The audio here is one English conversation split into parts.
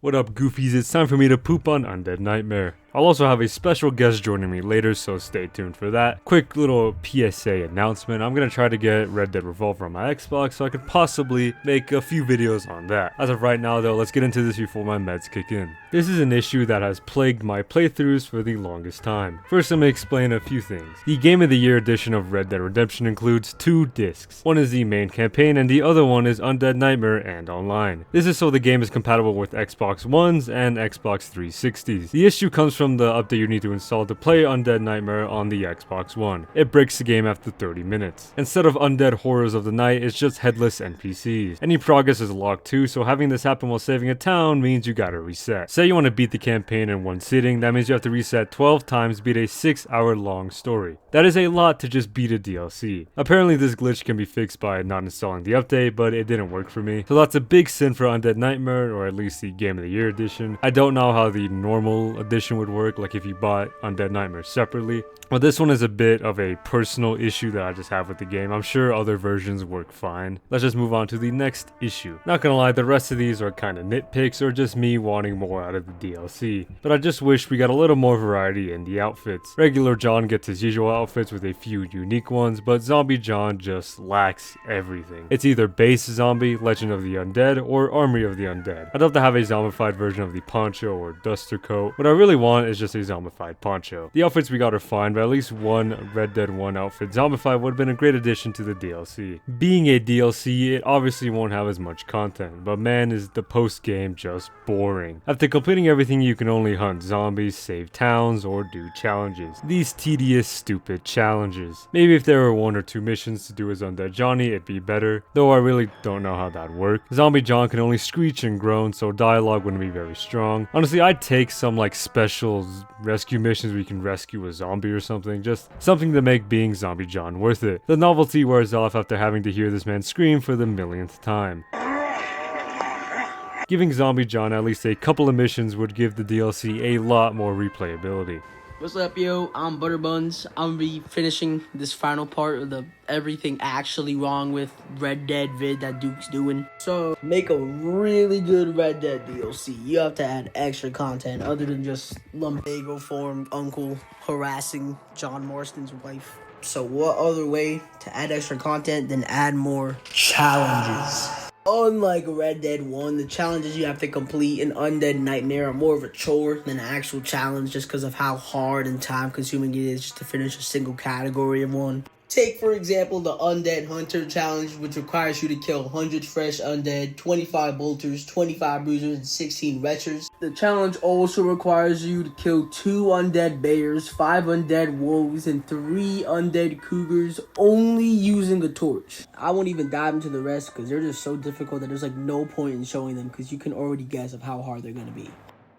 What up, goofies? It's time for me to poop on Undead Nightmare. I'll also have a special guest joining me later, so stay tuned for that. Quick little PSA announcement. I'm gonna try to get Red Dead Revolver on my Xbox so I could possibly make a few videos on that. As of right now though, let's get into this before my meds kick in. This is an issue that has plagued my playthroughs for the longest time. First, let me explain a few things. The Game of the Year edition of Red Dead Redemption includes 2 discs. One is the main campaign and the other one is Undead Nightmare and Online. This is so the game is compatible with Xbox Ones and Xbox 360s. The issue comes from the update you need to install to play Undead Nightmare on the Xbox One. It breaks the game after 30 minutes. Instead of Undead Horrors of the Night, it's just headless NPCs. Any progress is locked too, so having this happen while saving a town means you gotta reset. Say you want to beat the campaign in one sitting, that means you have to reset 12 times to beat a 6-hour long story. That is a lot to just beat a DLC. Apparently this glitch can be fixed by not installing the update, but it didn't work for me. So that's a big sin for Undead Nightmare, or at least the Game of the Year edition. I don't know how the normal edition would work, like if you bought Undead Nightmare separately. But this one is a bit of a personal issue that I just have with the game. I'm sure other versions work fine. Let's just move on to the next issue. Not gonna lie, the rest of these are kind of nitpicks or just me wanting more out of the DLC. But I just wish we got a little more variety in the outfits. Regular John gets his usual outfits with a few unique ones, but Zombie John just lacks everything. It's either base zombie, Legend of the Undead, or Army of the Undead. I'd love to have a zombified version of the poncho or duster coat. What I really want is just a zombified poncho. The outfits we got are fine, but at least one Red Dead 1 outfit zombified would have been a great addition to the DLC. Being a DLC, it obviously won't have as much content, but man is the post game just boring. After completing everything, you can only hunt zombies, save towns, or do challenges. These tedious, stupid challenges. Maybe if there were 1 or 2 missions to do as Undead Johnny, it'd be better, though I really don't know how that'd work. Zombie John can only screech and groan, so dialogue wouldn't be very strong. Honestly, I'd take some like special rescue missions where you can rescue a zombie or something, just something to make being Zombie John worth it. The novelty wears off after having to hear this man scream for the millionth time. Giving Zombie John at least a couple of missions would give the DLC a lot more replayability. What's up, yo? I'm Butterbuns. I'm gonna be finishing this final part of the everything actually wrong with Red Dead vid that Duke's doing. So, make a really good Red Dead DLC. You have to add extra content other than just lumbago form uncle harassing John Marston's wife. So what other way to add extra content than add more challenges? Unlike Red Dead 1, the challenges you have to complete in Undead Nightmare are more of a chore than an actual challenge just because of how hard and time consuming it is just to finish a single category of one. Take, for example, the Undead Hunter challenge, which requires you to kill 100 fresh undead, 25 bolters, 25 bruisers, and 16 retchers. The challenge also requires you to kill 2 undead bears, 5 undead wolves, and 3 undead cougars, only using a torch. I won't even dive into the rest because they're just so difficult that there's like no point in showing them because you can already guess of how hard they're going to be.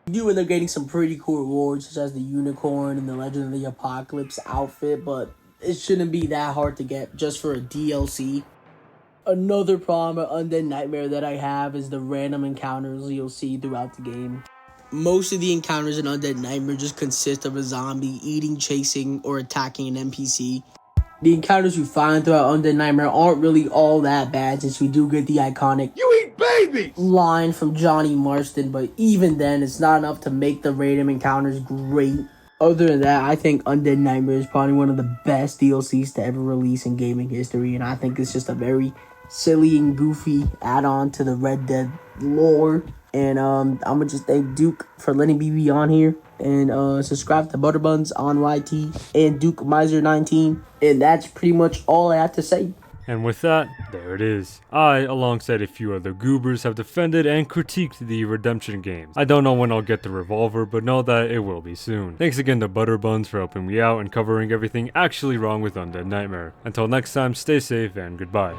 You do end up getting some pretty cool rewards such as the unicorn and the Legend of the Apocalypse outfit, but it shouldn't be that hard to get just for a DLC. Another problem at Undead Nightmare that I have is the random encounters you'll see throughout the game. Most of the encounters in Undead Nightmare just consist of a zombie eating, chasing, or attacking an NPC. The encounters you find throughout Undead Nightmare aren't really all that bad since we do get the iconic "You eat babies" line from Johnny Marston, but even then it's not enough to make the random encounters great. Other than that, I think Undead Nightmare is probably one of the best DLCs to ever release in gaming history, and I think it's just a very silly and goofy add-on to the Red Dead lore. And I'm gonna just thank Duke for letting me be on here, and subscribe to Butterbuns on YT and Duke Miser 19, and that's pretty much all I have to say. And with that, there it is. I, alongside a few other goobers, have defended and critiqued the Redemption games. I don't know when I'll get the Revolver, but know that it will be soon. Thanks again to Butterbuns for helping me out and covering everything actually wrong with Undead Nightmare. Until next time, stay safe and goodbye.